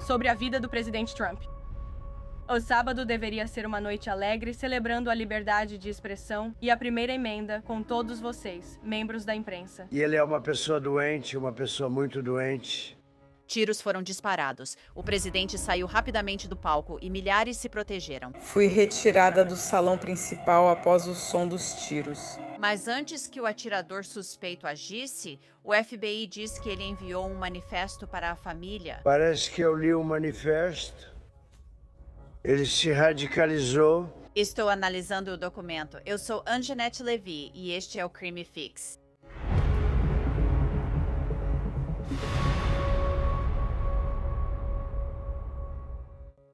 sobre a vida do presidente Trump. O sábado deveria ser uma noite alegre, celebrando a liberdade de expressão e a primeira emenda com todos vocês, membros da imprensa. E ele é uma pessoa doente, uma pessoa muito doente. Tiros foram disparados. O presidente saiu rapidamente do palco e milhares se protegeram. Fui retirada do salão principal após o som dos tiros. Mas antes que o atirador suspeito agisse, o FBI diz que ele enviou um manifesto para a família. Parece que eu li o manifesto. Ele se radicalizou. Estou analisando o documento. Eu sou Anjanette Levy e este é o Crime Fix.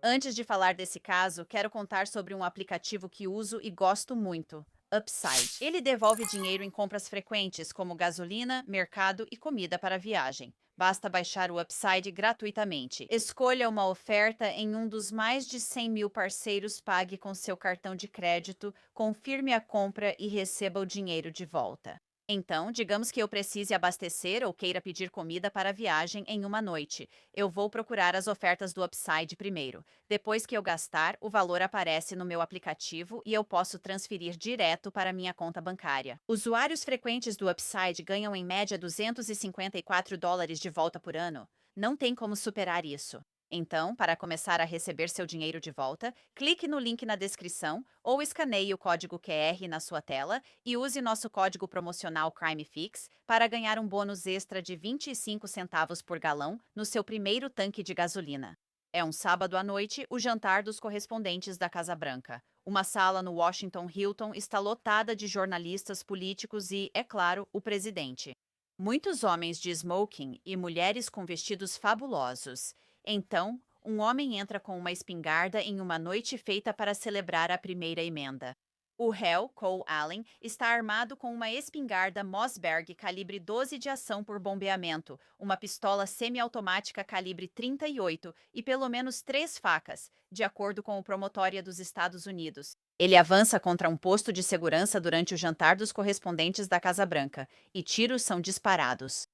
Antes de falar desse caso, quero contar sobre um aplicativo que uso e gosto muito, Upside. Ele devolve dinheiro em compras frequentes, como gasolina, mercado e comida para viagem. Basta baixar o Upside gratuitamente. Escolha uma oferta em um dos mais de 100 mil parceiros, pague com seu cartão de crédito, confirme a compra e receba o dinheiro de volta. Então, digamos que eu precise abastecer ou queira pedir comida para a viagem em uma noite. Eu vou procurar as ofertas do Upside primeiro. Depois que eu gastar, o valor aparece no meu aplicativo e eu posso transferir direto para minha conta bancária. Usuários frequentes do Upside ganham em média $254 de volta por ano. Não tem como superar isso. Então, para começar a receber seu dinheiro de volta, clique no link na descrição ou escaneie o código QR na sua tela e use nosso código promocional CrimeFix para ganhar um bônus extra de 25 centavos por galão no seu primeiro tanque de gasolina. É um sábado à noite, o jantar dos correspondentes da Casa Branca. Uma sala no Washington Hilton está lotada de jornalistas políticos e, é claro, o presidente. Muitos homens de smoking e mulheres com vestidos fabulosos. Então, um homem entra com uma espingarda em uma noite feita para celebrar a primeira emenda. O réu, Cole Allen, está armado com uma espingarda Mossberg calibre 12 de ação por bombeamento, uma pistola semiautomática calibre 38 e pelo menos 3 facas, de acordo com o Promotória dos Estados Unidos. Ele avança contra um posto de segurança durante o jantar dos correspondentes da Casa Branca, e tiros são disparados.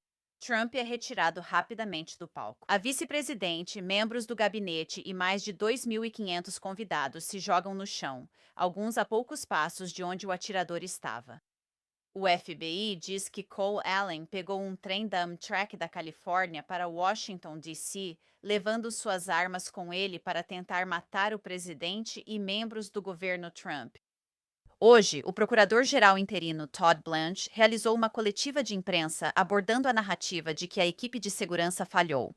Trump é retirado rapidamente do palco. A vice-presidente, membros do gabinete e mais de 2.500 convidados se jogam no chão, alguns a poucos passos de onde o atirador estava. O FBI diz que Cole Allen pegou um trem da Amtrak da Califórnia para Washington, D.C., levando suas armas com ele para tentar matar o presidente e membros do governo Trump. Hoje, o procurador-geral interino Todd Blanche realizou uma coletiva de imprensa abordando a narrativa de que a equipe de segurança falhou.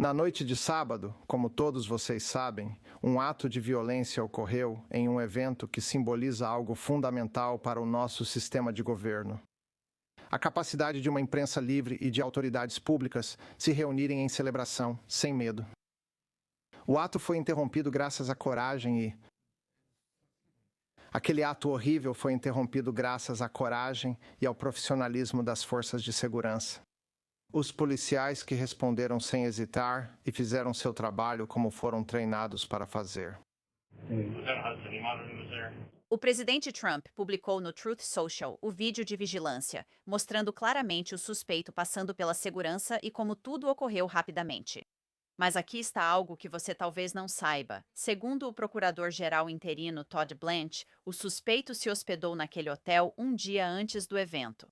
Na noite de sábado, como todos vocês sabem, um ato de violência ocorreu em um evento que simboliza algo fundamental para o nosso sistema de governo. A capacidade de uma imprensa livre e de autoridades públicas se reunirem em celebração, sem medo. O ato foi interrompido graças à coragem e... Aquele ato horrível foi interrompido graças à coragem e ao profissionalismo das forças de segurança. Os policiais que responderam sem hesitar e fizeram seu trabalho como foram treinados para fazer. O presidente Trump publicou no Truth Social o vídeo de vigilância, mostrando claramente o suspeito passando pela segurança e como tudo ocorreu rapidamente. Mas aqui está algo que você talvez não saiba. Segundo o procurador-geral interino Todd Blanche, o suspeito se hospedou naquele hotel um dia antes do evento.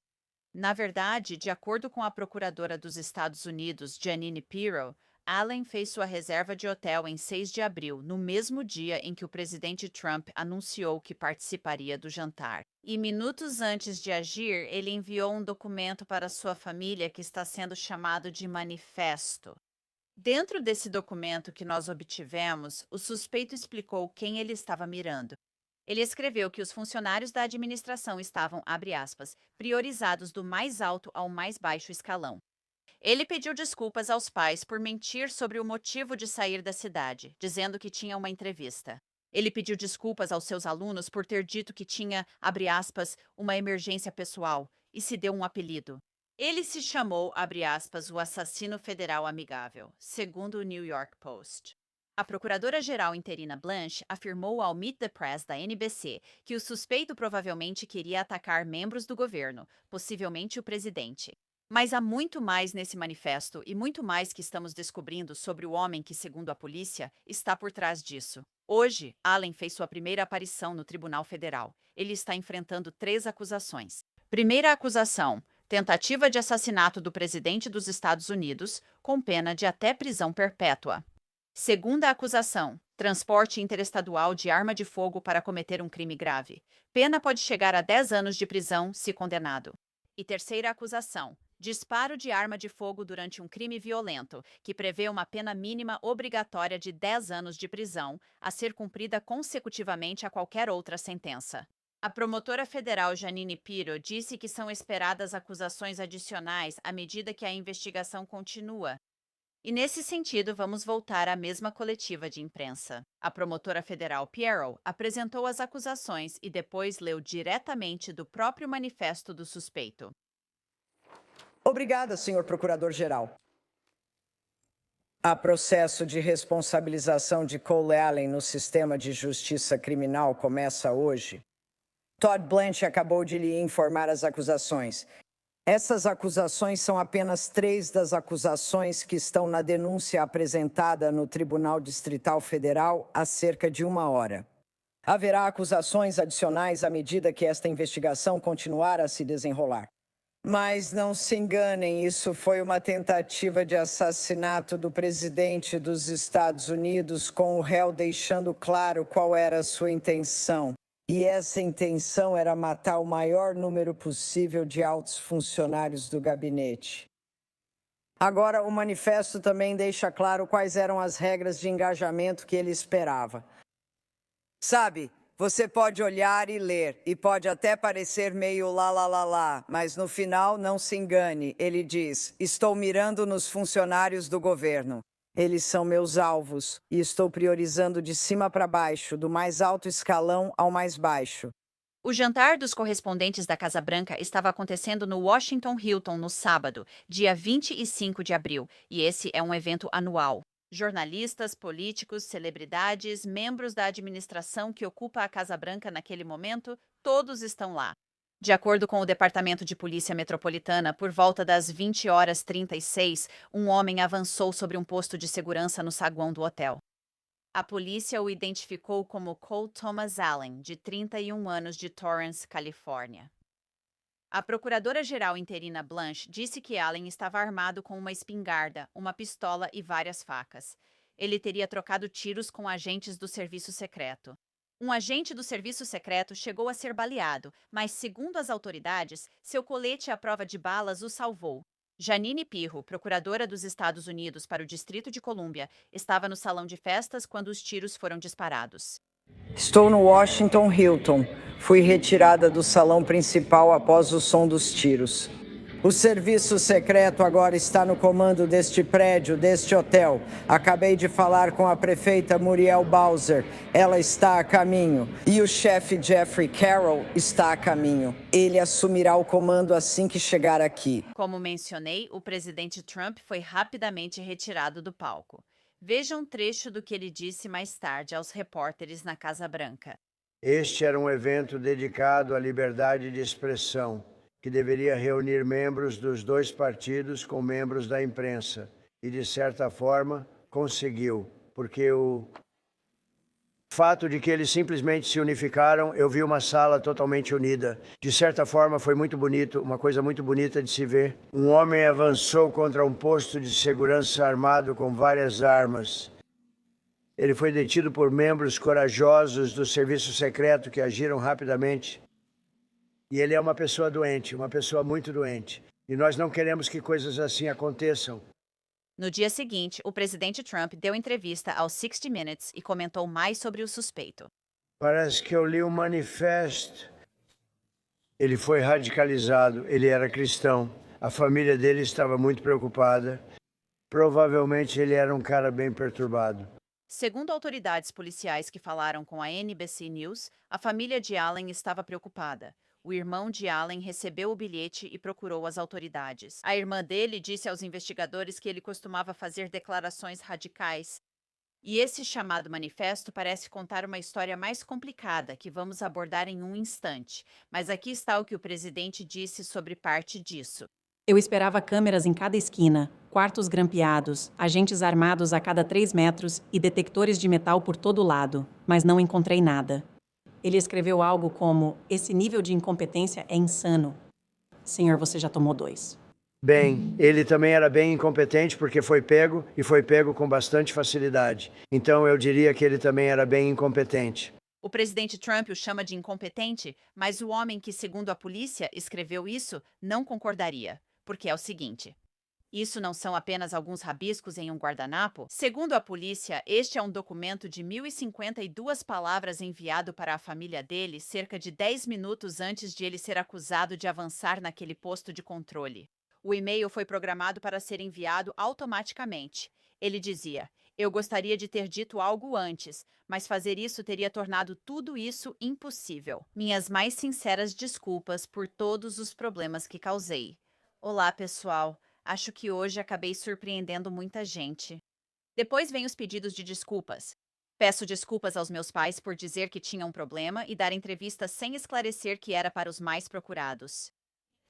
Na verdade, de acordo com a procuradora dos Estados Unidos, Jeanine Pirro, Allen fez sua reserva de hotel em 6 de abril, no mesmo dia em que o presidente Trump anunciou que participaria do jantar. E minutos antes de agir, ele enviou um documento para sua família que está sendo chamado de manifesto. Dentro desse documento que nós obtivemos, o suspeito explicou quem ele estava mirando. Ele escreveu que os funcionários da administração estavam, abre aspas, priorizados do mais alto ao mais baixo escalão. Ele pediu desculpas aos pais por mentir sobre o motivo de sair da cidade, dizendo que tinha uma entrevista. Ele pediu desculpas aos seus alunos por ter dito que tinha, abre aspas, uma emergência pessoal, e se deu um apelido. Ele se chamou, abre aspas, o assassino federal amigável, segundo o New York Post. A procuradora-geral interina Blanche afirmou ao Meet the Press da NBC que o suspeito provavelmente queria atacar membros do governo, possivelmente o presidente. Mas há muito mais nesse manifesto e muito mais que estamos descobrindo sobre o homem que, segundo a polícia, está por trás disso. Hoje, Allen fez sua primeira aparição no Tribunal Federal. Ele está enfrentando 3 acusações. Primeira acusação: tentativa de assassinato do presidente dos Estados Unidos, com pena de até prisão perpétua. Segunda acusação: transporte interestadual de arma de fogo para cometer um crime grave. Pena pode chegar a 10 anos de prisão, se condenado. E terceira acusação: disparo de arma de fogo durante um crime violento, que prevê uma pena mínima obrigatória de 10 anos de prisão, a ser cumprida consecutivamente a qualquer outra sentença. A promotora federal Jeanine Pirro disse que são esperadas acusações adicionais à medida que a investigação continua. E nesse sentido, vamos voltar à mesma coletiva de imprensa. A promotora federal Pirro apresentou as acusações e depois leu diretamente do próprio manifesto do suspeito. Obrigada, senhor procurador-geral. Há processo de responsabilização de Cole Allen no sistema de justiça criminal começa hoje. Todd Blanche acabou de lhe informar as acusações. Essas acusações são apenas 3 das acusações que estão na denúncia apresentada no Tribunal Distrital Federal há cerca de 1 hora. Haverá acusações adicionais à medida que esta investigação continuar a se desenrolar. Mas não se enganem, isso foi uma tentativa de assassinato do presidente dos Estados Unidos, com o réu deixando claro qual era a sua intenção. E essa intenção era matar o maior número possível de altos funcionários do gabinete. Agora, o manifesto também deixa claro quais eram as regras de engajamento que ele esperava. Sabe, você pode olhar e ler, e pode até parecer meio lá, mas no final não se engane, ele diz: estou mirando nos funcionários do governo. Eles são meus alvos, e estou priorizando de cima para baixo, do mais alto escalão ao mais baixo. O jantar dos correspondentes da Casa Branca estava acontecendo no Washington Hilton no sábado, dia 25 de abril, e esse é um evento anual. Jornalistas, políticos, celebridades, membros da administração que ocupa a Casa Branca naquele momento, todos estão lá. De acordo com o Departamento de Polícia Metropolitana, por volta das 20h36, um homem avançou sobre um posto de segurança no saguão do hotel. A polícia o identificou como Cole Thomas Allen, de 31 anos, de Torrance, Califórnia. A procuradora-geral interina Blanche disse que Allen estava armado com uma espingarda, uma pistola e várias facas. Ele teria trocado tiros com agentes do serviço secreto. Um agente do serviço secreto chegou a ser baleado, mas, segundo as autoridades, seu colete à prova de balas o salvou. Jeanine Pirro, procuradora dos Estados Unidos para o Distrito de Colômbia, estava no salão de festas quando os tiros foram disparados. Estou no Washington Hilton. Fui retirada do salão principal após o som dos tiros. O serviço secreto agora está no comando deste prédio, deste hotel. Acabei de falar com a prefeita Muriel Bowser. Ela está a caminho. E o chefe Jeffrey Carroll está a caminho. Ele assumirá o comando assim que chegar aqui. Como mencionei, o presidente Trump foi rapidamente retirado do palco. Veja um trecho do que ele disse mais tarde aos repórteres na Casa Branca. Este era um evento dedicado à liberdade de expressão, que deveria reunir membros dos 2 partidos com membros da imprensa. E, de certa forma, conseguiu, porque o fato de que eles simplesmente se unificaram, eu vi uma sala totalmente unida. De certa forma, foi muito bonito, uma coisa muito bonita de se ver. Um homem avançou contra um posto de segurança armado com várias armas. Ele foi detido por membros corajosos do serviço secreto que agiram rapidamente. E ele é uma pessoa doente, uma pessoa muito doente. E nós não queremos que coisas assim aconteçam. No dia seguinte, o presidente Trump deu entrevista ao 60 Minutes e comentou mais sobre o suspeito. Parece que eu li um manifesto. Ele foi radicalizado, ele era cristão. A família dele estava muito preocupada. Provavelmente ele era um cara bem perturbado. Segundo autoridades policiais que falaram com a NBC News, a família de Allen estava preocupada. O irmão de Allen recebeu o bilhete e procurou as autoridades. A irmã dele disse aos investigadores que ele costumava fazer declarações radicais. E esse chamado manifesto parece contar uma história mais complicada que vamos abordar em um instante. Mas aqui está o que o presidente disse sobre parte disso. Eu esperava câmeras em cada esquina, quartos grampeados, agentes armados a cada 3 metros e detectores de metal por todo lado, mas não encontrei nada. Ele escreveu algo como: esse nível de incompetência é insano. Senhor, você já tomou 2. Bem, ele também era bem incompetente porque foi pego e foi pego com bastante facilidade. Então eu diria que ele também era bem incompetente. O presidente Trump o chama de incompetente, mas o homem que, segundo a polícia, escreveu isso não concordaria, porque é o seguinte: isso não são apenas alguns rabiscos em um guardanapo? Segundo a polícia, este é um documento de 1.052 palavras enviado para a família dele cerca de 10 minutos antes de ele ser acusado de avançar naquele posto de controle. O e-mail foi programado para ser enviado automaticamente. Ele dizia: eu gostaria de ter dito algo antes, mas fazer isso teria tornado tudo isso impossível. Minhas mais sinceras desculpas por todos os problemas que causei. Olá, pessoal. Acho que hoje acabei surpreendendo muita gente. Depois vem os pedidos de desculpas. Peço desculpas aos meus pais por dizer que tinha um problema e dar entrevistas sem esclarecer que era para os mais procurados.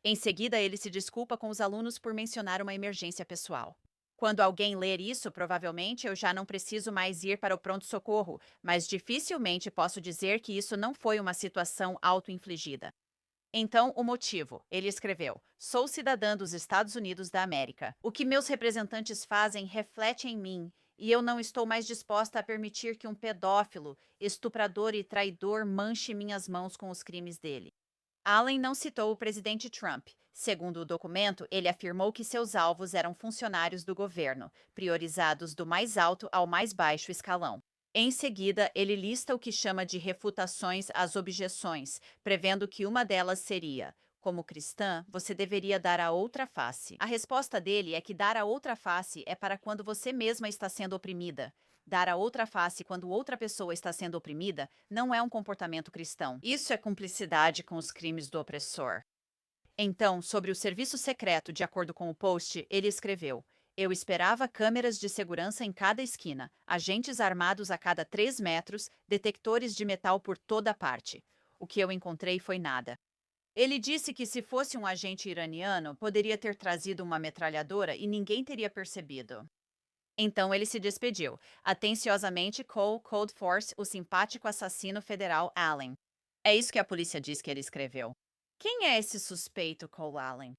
Em seguida, ele se desculpa com os alunos por mencionar uma emergência pessoal. Quando alguém ler isso, provavelmente eu já não preciso mais ir para o pronto-socorro, mas dificilmente posso dizer que isso não foi uma situação auto-infligida. Então, o motivo. Ele escreveu: sou cidadã dos Estados Unidos da América. O que meus representantes fazem reflete em mim, e eu não estou mais disposta a permitir que um pedófilo, estuprador e traidor manche minhas mãos com os crimes dele. Allen não citou o presidente Trump. Segundo o documento, ele afirmou que seus alvos eram funcionários do governo, priorizados do mais alto ao mais baixo escalão. Em seguida, ele lista o que chama de refutações às objeções, prevendo que uma delas seria: como cristã, você deveria dar a outra face. A resposta dele é que dar a outra face é para quando você mesma está sendo oprimida. Dar a outra face quando outra pessoa está sendo oprimida não é um comportamento cristão. Isso é cumplicidade com os crimes do opressor. Então, sobre o serviço secreto, de acordo com o post, ele escreveu: eu esperava câmeras de segurança em cada esquina, agentes armados a cada 3 metros, detectores de metal por toda parte. O que eu encontrei foi nada. Ele disse que se fosse um agente iraniano, poderia ter trazido uma metralhadora e ninguém teria percebido. Então ele se despediu. Atenciosamente, Cole Cold Force, o simpático assassino federal Allen. É isso que a polícia diz que ele escreveu. Quem é esse suspeito, Cole Allen?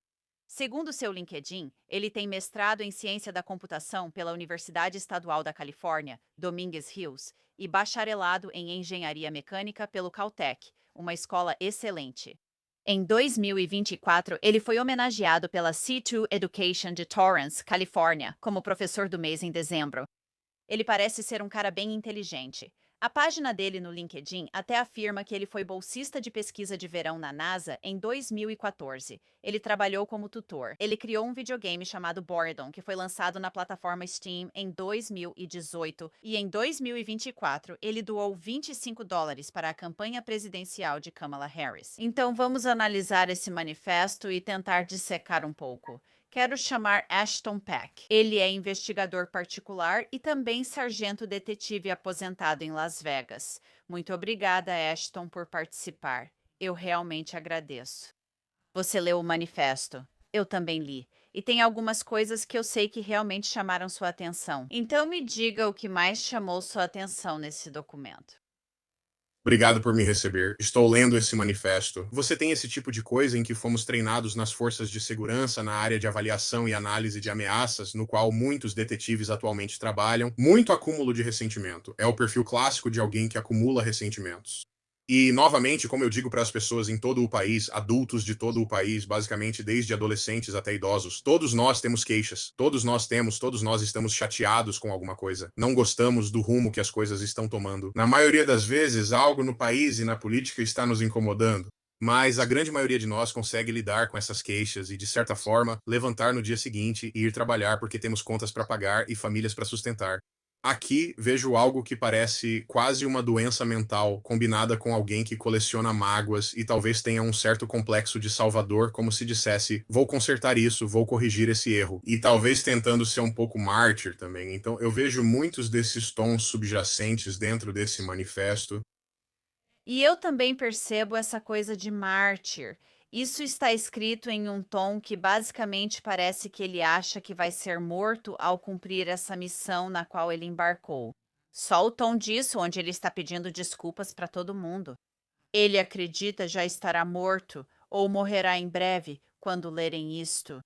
Segundo seu LinkedIn, ele tem mestrado em Ciência da Computação pela Universidade Estadual da Califórnia, Dominguez Hills, e bacharelado em Engenharia Mecânica pelo Caltech, uma escola excelente. Em 2024, ele foi homenageado pela C2 Education de Torrance, Califórnia, como professor do mês em dezembro. Ele parece ser um cara bem inteligente. A página dele no LinkedIn até afirma que ele foi bolsista de pesquisa de verão na NASA em 2014. Ele trabalhou como tutor. Ele criou um videogame chamado Boredom, que foi lançado na plataforma Steam em 2018. E em 2024, ele doou $25 para a campanha presidencial de Kamala Harris. Então vamos analisar esse manifesto e tentar dissecar um pouco. Quero chamar Ashton Peck. Ele é investigador particular e também sargento detetive aposentado em Las Vegas. Muito obrigada, Ashton, por participar. Eu realmente agradeço. Você leu o manifesto? Eu também li. E tem algumas coisas que eu sei que realmente chamaram sua atenção. Então me diga o que mais chamou sua atenção nesse documento. Obrigado por me receber. Estou lendo esse manifesto. Você tem esse tipo de coisa em que fomos treinados nas forças de segurança na área de avaliação e análise de ameaças, no qual muitos detetives atualmente trabalham. Muito acúmulo de ressentimento. É o perfil clássico de alguém que acumula ressentimentos. E, novamente, como eu digo para as pessoas em todo o país, adultos de todo o país, basicamente desde adolescentes até idosos, todos nós temos queixas, todos nós estamos chateados com alguma coisa, não gostamos do rumo que as coisas estão tomando. Na maioria das vezes, algo no país e na política está nos incomodando. Mas a grande maioria de nós consegue lidar com essas queixas e, de certa forma, levantar no dia seguinte e ir trabalhar porque temos contas para pagar e famílias para sustentar. Aqui vejo algo que parece quase uma doença mental combinada com alguém que coleciona mágoas e talvez tenha um certo complexo de salvador, como se dissesse: vou consertar isso, vou corrigir esse erro. E talvez tentando ser um pouco mártir também. Então eu vejo muitos desses tons subjacentes dentro desse manifesto. E eu também percebo essa coisa de mártir. Isso está escrito em um tom que basicamente parece que ele acha que vai ser morto ao cumprir essa missão na qual ele embarcou. Só o tom disso, onde ele está pedindo desculpas para todo mundo. Ele acredita já estará morto ou morrerá em breve quando lerem isto.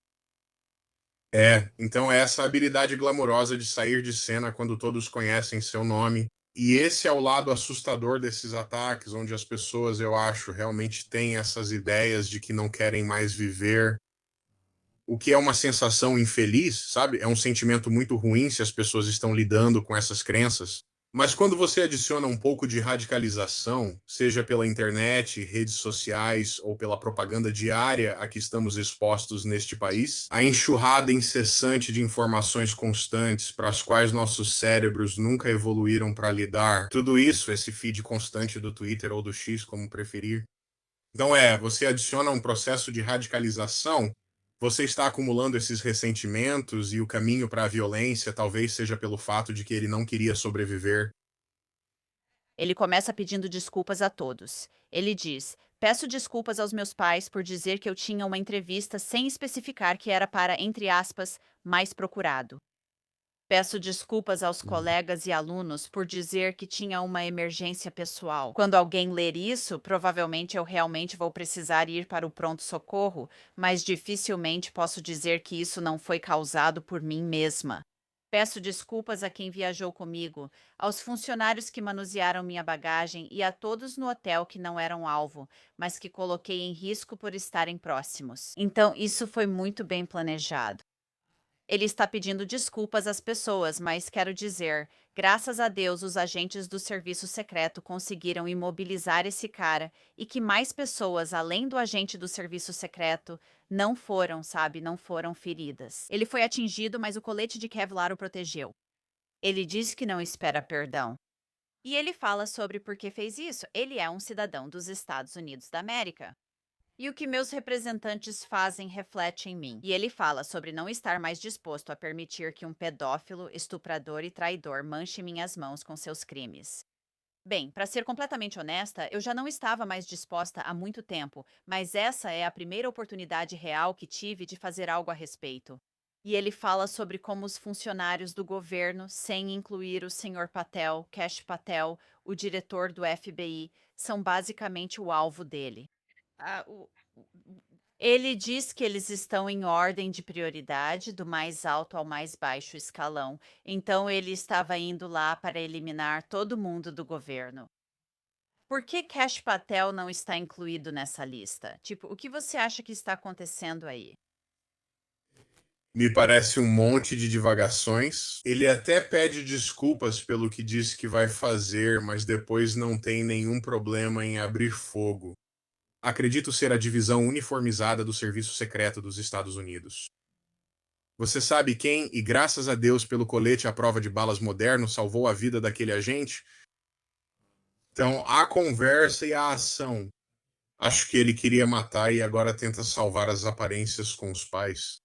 Então é essa habilidade glamourosa de sair de cena quando todos conhecem seu nome. E esse é o lado assustador desses ataques, onde as pessoas, eu acho, realmente têm essas ideias de que não querem mais viver. O que é uma sensação infeliz, sabe? É um sentimento muito ruim se as pessoas estão lidando com essas crenças. Mas quando você adiciona um pouco de radicalização, seja pela internet, redes sociais ou pela propaganda diária a que estamos expostos neste país, a enxurrada incessante de informações constantes para as quais nossos cérebros nunca evoluíram para lidar, tudo isso, esse feed constante do Twitter ou do X, como preferir. Então você adiciona um processo de radicalização, você está acumulando esses ressentimentos e o caminho para a violência talvez seja pelo fato de que ele não queria sobreviver. Ele começa pedindo desculpas a todos. Ele diz: Peço desculpas aos meus pais por dizer que eu tinha uma entrevista sem especificar que era para, entre aspas, mais procurado. Peço desculpas aos colegas e alunos por dizer que tinha uma emergência pessoal. Quando alguém ler isso, provavelmente eu realmente vou precisar ir para o pronto-socorro, mas dificilmente posso dizer que isso não foi causado por mim mesma. Peço desculpas a quem viajou comigo, aos funcionários que manusearam minha bagagem e a todos no hotel que não eram alvo, mas que coloquei em risco por estarem próximos. Então, isso foi muito bem planejado. Ele está pedindo desculpas às pessoas, mas quero dizer, graças a Deus os agentes do serviço secreto conseguiram imobilizar esse cara e que mais pessoas, além do agente do serviço secreto, não foram feridas. Ele foi atingido, mas o colete de Kevlar o protegeu. Ele diz que não espera perdão. E ele fala sobre por que fez isso. Ele é um cidadão dos Estados Unidos da América. E o que meus representantes fazem reflete em mim. E ele fala sobre não estar mais disposto a permitir que um pedófilo, estuprador e traidor manche minhas mãos com seus crimes. Bem, para ser completamente honesta, eu já não estava mais disposta há muito tempo, mas essa é a primeira oportunidade real que tive de fazer algo a respeito. E ele fala sobre como os funcionários do governo, sem incluir o Sr. Patel, Cash Patel, o diretor do FBI, são basicamente o alvo dele. Ele diz que eles estão em ordem de prioridade, do mais alto ao mais baixo escalão. Então ele estava indo lá para eliminar todo mundo do governo. Por que Cash Patel não está incluído nessa lista? O que você acha que está acontecendo aí? Me parece um monte de divagações. Ele até pede desculpas pelo que disse que vai fazer, mas depois não tem nenhum problema em abrir fogo. Acredito ser a divisão uniformizada do Serviço Secreto dos Estados Unidos. Você sabe quem, e graças a Deus pelo colete à prova de balas moderno, salvou a vida daquele agente? Então, a conversa e a ação. Acho que ele queria matar e agora tenta salvar as aparências com os pais.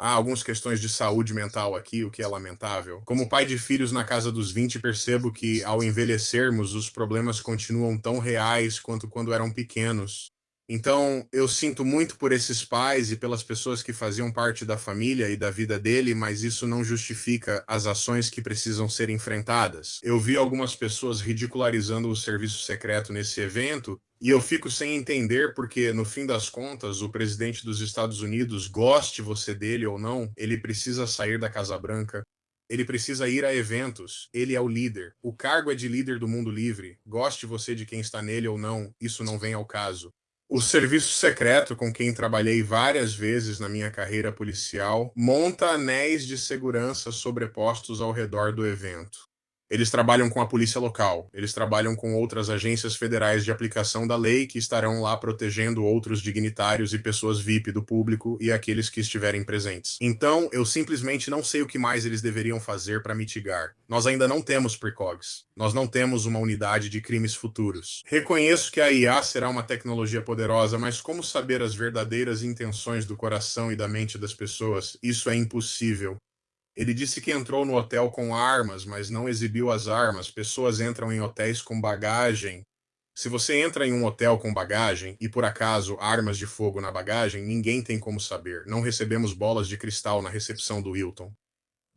Há algumas questões de saúde mental aqui, o que é lamentável. Como pai de filhos na casa dos 20, percebo que, ao envelhecermos, os problemas continuam tão reais quanto quando eram pequenos. Então, eu sinto muito por esses pais e pelas pessoas que faziam parte da família e da vida dele, mas isso não justifica as ações que precisam ser enfrentadas. Eu vi algumas pessoas ridicularizando o serviço secreto nesse evento, e eu fico sem entender porque, no fim das contas, o presidente dos Estados Unidos, goste você dele ou não, ele precisa sair da Casa Branca. Ele precisa ir a eventos. Ele é o líder. O cargo é de líder do mundo livre. Goste você de quem está nele ou não, isso não vem ao caso. O serviço secreto, com quem trabalhei várias vezes na minha carreira policial, monta anéis de segurança sobrepostos ao redor do evento. Eles trabalham com a polícia local, eles trabalham com outras agências federais de aplicação da lei que estarão lá protegendo outros dignitários e pessoas VIP do público e aqueles que estiverem presentes. Então, eu simplesmente não sei o que mais eles deveriam fazer para mitigar. Nós ainda não temos precogs. Nós não temos uma unidade de crimes futuros. Reconheço que a IA será uma tecnologia poderosa, mas como saber as verdadeiras intenções do coração e da mente das pessoas? Isso é impossível. Ele disse que entrou no hotel com armas, mas não exibiu as armas. Pessoas entram em hotéis com bagagem. Se você entra em um hotel com bagagem e por acaso armas de fogo na bagagem, ninguém tem como saber. Não recebemos bolas de cristal na recepção do Hilton.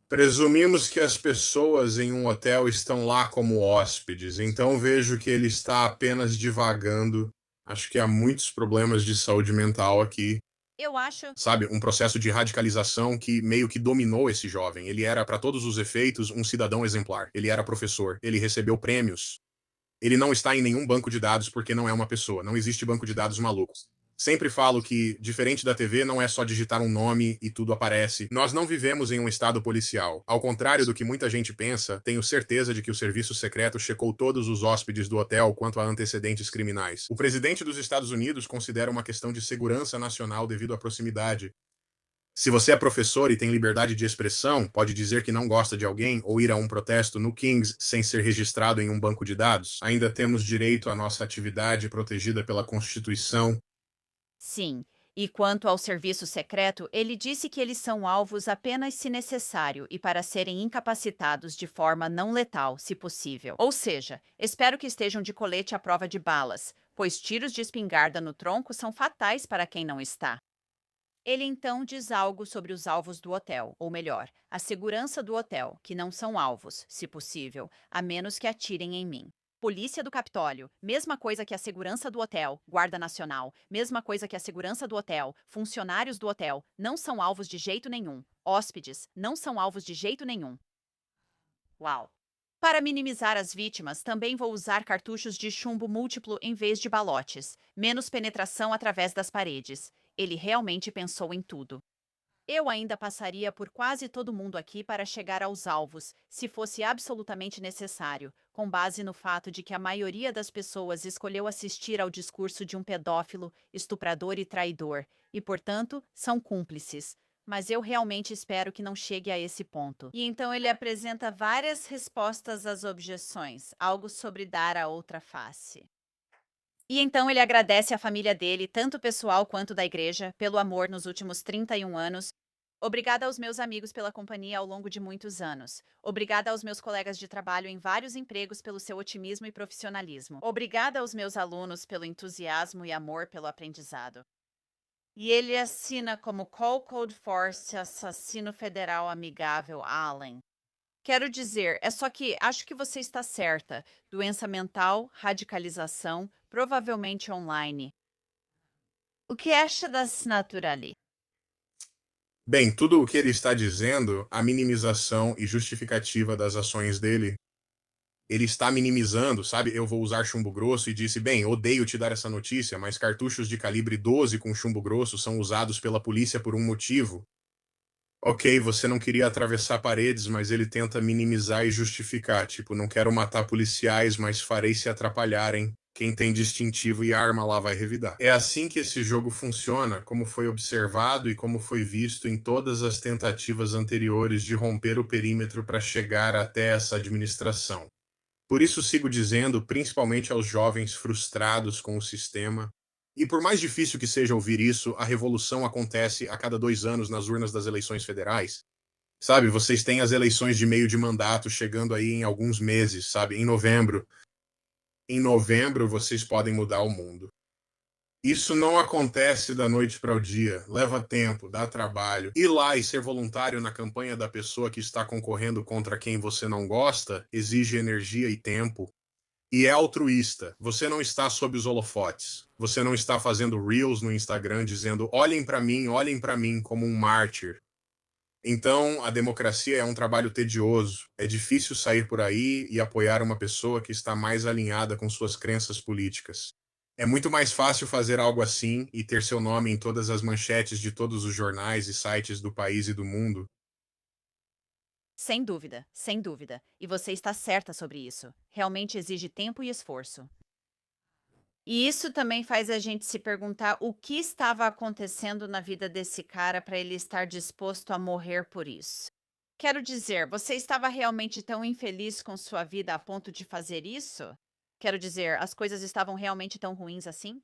Presumimos que as pessoas em um hotel estão lá como hóspedes, então vejo que ele está apenas divagando. Acho que há muitos problemas de saúde mental aqui. Eu acho. Sabe, um processo de radicalização que meio que dominou esse jovem. Ele era, para todos os efeitos, um cidadão exemplar. Ele era professor, ele recebeu prêmios. Ele não está em nenhum banco de dados porque não é uma pessoa. Não existe banco de dados malucos. Sempre falo que, diferente da TV, não é só digitar um nome e tudo aparece. Nós não vivemos em um estado policial. Ao contrário do que muita gente pensa, tenho certeza de que o serviço secreto checou todos os hóspedes do hotel quanto a antecedentes criminais. O presidente dos Estados Unidos considera uma questão de segurança nacional devido à proximidade. Se você é professor e tem liberdade de expressão, pode dizer que não gosta de alguém ou ir a um protesto no Kings sem ser registrado em um banco de dados. Ainda temos direito à nossa atividade protegida pela Constituição. Sim. E quanto ao serviço secreto, ele disse que eles são alvos apenas se necessário e para serem incapacitados de forma não letal, se possível. Ou seja, espero que estejam de colete à prova de balas, pois tiros de espingarda no tronco são fatais para quem não está. Ele então diz algo sobre os alvos do hotel, ou melhor, a segurança do hotel, que não são alvos, se possível, a menos que atirem em mim. Polícia do Capitólio, mesma coisa que a segurança do hotel, Guarda Nacional, mesma coisa que a segurança do hotel, funcionários do hotel, não são alvos de jeito nenhum. Hóspedes, não são alvos de jeito nenhum. Uau! Para minimizar as vítimas, também vou usar cartuchos de chumbo múltiplo em vez de balotes, menos penetração através das paredes. Ele realmente pensou em tudo. Eu ainda passaria por quase todo mundo aqui para chegar aos alvos, se fosse absolutamente necessário, com base no fato de que a maioria das pessoas escolheu assistir ao discurso de um pedófilo, estuprador e traidor, e, portanto, são cúmplices. Mas eu realmente espero que não chegue a esse ponto. E então ele apresenta várias respostas às objeções, algo sobre dar a outra face. E então ele agradece à família dele, tanto pessoal quanto da igreja, pelo amor nos últimos 31 anos. Obrigada aos meus amigos pela companhia ao longo de muitos anos. Obrigada aos meus colegas de trabalho em vários empregos pelo seu otimismo e profissionalismo. Obrigada aos meus alunos pelo entusiasmo e amor pelo aprendizado. E ele assina como Call Code Force Assassino Federal Amigável Allen. Quero dizer, é só que acho que você está certa. Doença mental, radicalização, provavelmente online. O que acha da assinatura ali? Bem, tudo o que ele está dizendo, a minimização e justificativa das ações dele, ele está minimizando, sabe? Eu vou usar chumbo grosso e disse, bem, odeio te dar essa notícia, mas cartuchos de calibre 12 com chumbo grosso são usados pela polícia por um motivo. Ok, você não queria atravessar paredes, mas ele tenta minimizar e justificar. Tipo, não quero matar policiais, mas farei se atrapalharem. Quem tem distintivo e arma lá vai revidar. É assim que esse jogo funciona, como foi observado e como foi visto em todas as tentativas anteriores de romper o perímetro para chegar até essa administração. Por isso sigo dizendo, principalmente aos jovens frustrados com o sistema, e por mais difícil que seja ouvir isso, a revolução acontece a cada 2 anos nas urnas das eleições federais. Sabe, vocês têm as eleições de meio de mandato chegando aí em alguns meses, sabe, em novembro. Em novembro vocês podem mudar o mundo. Isso não acontece da noite para o dia, leva tempo, dá trabalho. Ir lá e ser voluntário na campanha da pessoa que está concorrendo contra quem você não gosta exige energia e tempo. E é altruísta. Você não está sob os holofotes. Você não está fazendo reels no Instagram dizendo olhem para mim como um mártir. Então, a democracia é um trabalho tedioso. É difícil sair por aí e apoiar uma pessoa que está mais alinhada com suas crenças políticas. É muito mais fácil fazer algo assim e ter seu nome em todas as manchetes de todos os jornais e sites do país e do mundo. Sem dúvida, sem dúvida. E você está certa sobre isso. Realmente exige tempo e esforço. E isso também faz a gente se perguntar o que estava acontecendo na vida desse cara para ele estar disposto a morrer por isso. Quero dizer, você estava realmente tão infeliz com sua vida a ponto de fazer isso? Quero dizer, as coisas estavam realmente tão ruins assim?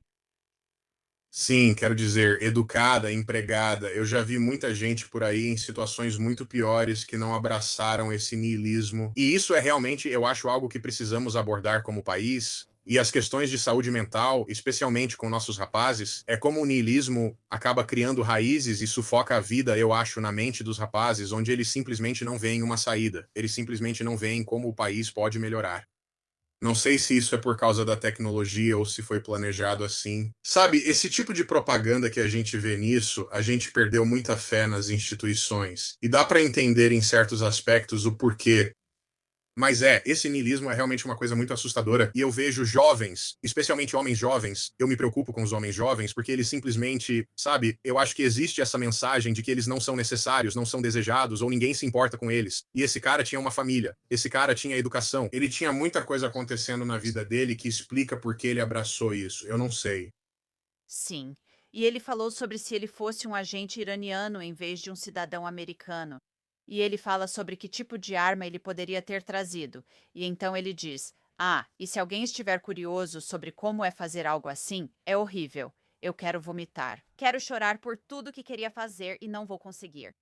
Sim, quero dizer, educada, empregada. Eu já vi muita gente por aí em situações muito piores que não abraçaram esse niilismo. E isso é realmente, eu acho, algo que precisamos abordar como país. E as questões de saúde mental, especialmente com nossos rapazes, é como o niilismo acaba criando raízes e sufoca a vida, eu acho, na mente dos rapazes, onde eles simplesmente não veem uma saída. Eles simplesmente não veem como o país pode melhorar. Não sei se isso é por causa da tecnologia ou se foi planejado assim. Sabe, esse tipo de propaganda que a gente vê nisso, a gente perdeu muita fé nas instituições. E dá para entender em certos aspectos o porquê. Mas esse niilismo é realmente uma coisa muito assustadora. E eu vejo jovens, especialmente homens jovens, eu me preocupo com os homens jovens, porque eles simplesmente, sabe, eu acho que existe essa mensagem de que eles não são necessários, não são desejados, ou ninguém se importa com eles. E esse cara tinha uma família, esse cara tinha educação, ele tinha muita coisa acontecendo na vida dele que explica por que ele abraçou isso. Eu não sei. Sim. E ele falou sobre se ele fosse um agente iraniano em vez de um cidadão americano. E ele fala sobre que tipo de arma ele poderia ter trazido. E então ele diz: Ah, e se alguém estiver curioso sobre como é fazer algo assim, é horrível. Eu quero vomitar. Quero chorar por tudo que queria fazer e não vou conseguir.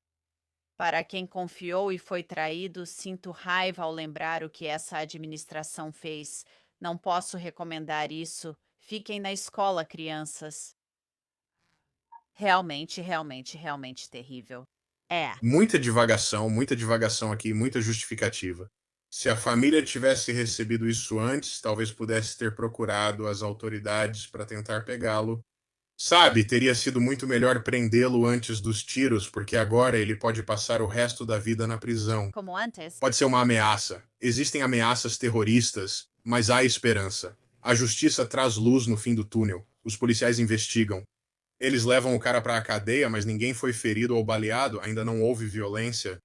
Para quem confiou e foi traído, sinto raiva ao lembrar o que essa administração fez. Não posso recomendar isso. Fiquem na escola, crianças. Realmente, realmente, realmente terrível. É. Muita divagação aqui, muita justificativa. Se a família tivesse recebido isso antes, talvez pudesse ter procurado as autoridades para tentar pegá-lo. Sabe, teria sido muito melhor prendê-lo antes dos tiros, porque agora ele pode passar o resto da vida na prisão. Como antes, Pode ser uma ameaça. Existem ameaças terroristas, mas há esperança. A justiça traz luz no fim do túnel. Os policiais investigam. Eles levam o cara para a cadeia, mas ninguém foi ferido ou baleado, ainda não houve violência.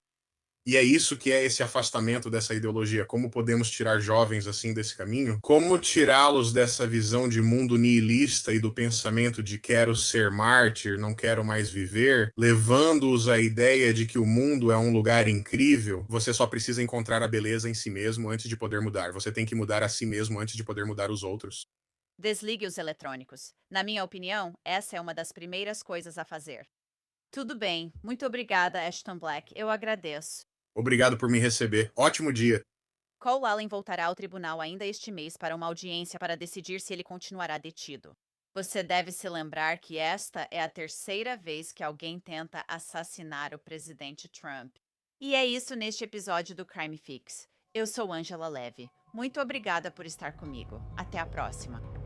E é isso que é esse afastamento dessa ideologia. Como podemos tirar jovens assim desse caminho? Como tirá-los dessa visão de mundo nihilista e do pensamento de quero ser mártir, não quero mais viver, levando-os à ideia de que o mundo é um lugar incrível? Você só precisa encontrar a beleza em si mesmo antes de poder mudar. Você tem que mudar a si mesmo antes de poder mudar os outros. desligue os eletrônicos. Na minha opinião, essa é uma das primeiras coisas a fazer. Tudo bem. Muito obrigada, Ashton Black. Eu agradeço. Obrigado por me receber. Ótimo dia. Cole Allen voltará ao tribunal ainda este mês para uma audiência para decidir se ele continuará detido. Você deve se lembrar que esta é a terceira vez que alguém tenta assassinar o presidente Trump. E é isso neste episódio do Crime Fix. Eu sou Angela Levy. Muito obrigada por estar comigo. Até a próxima.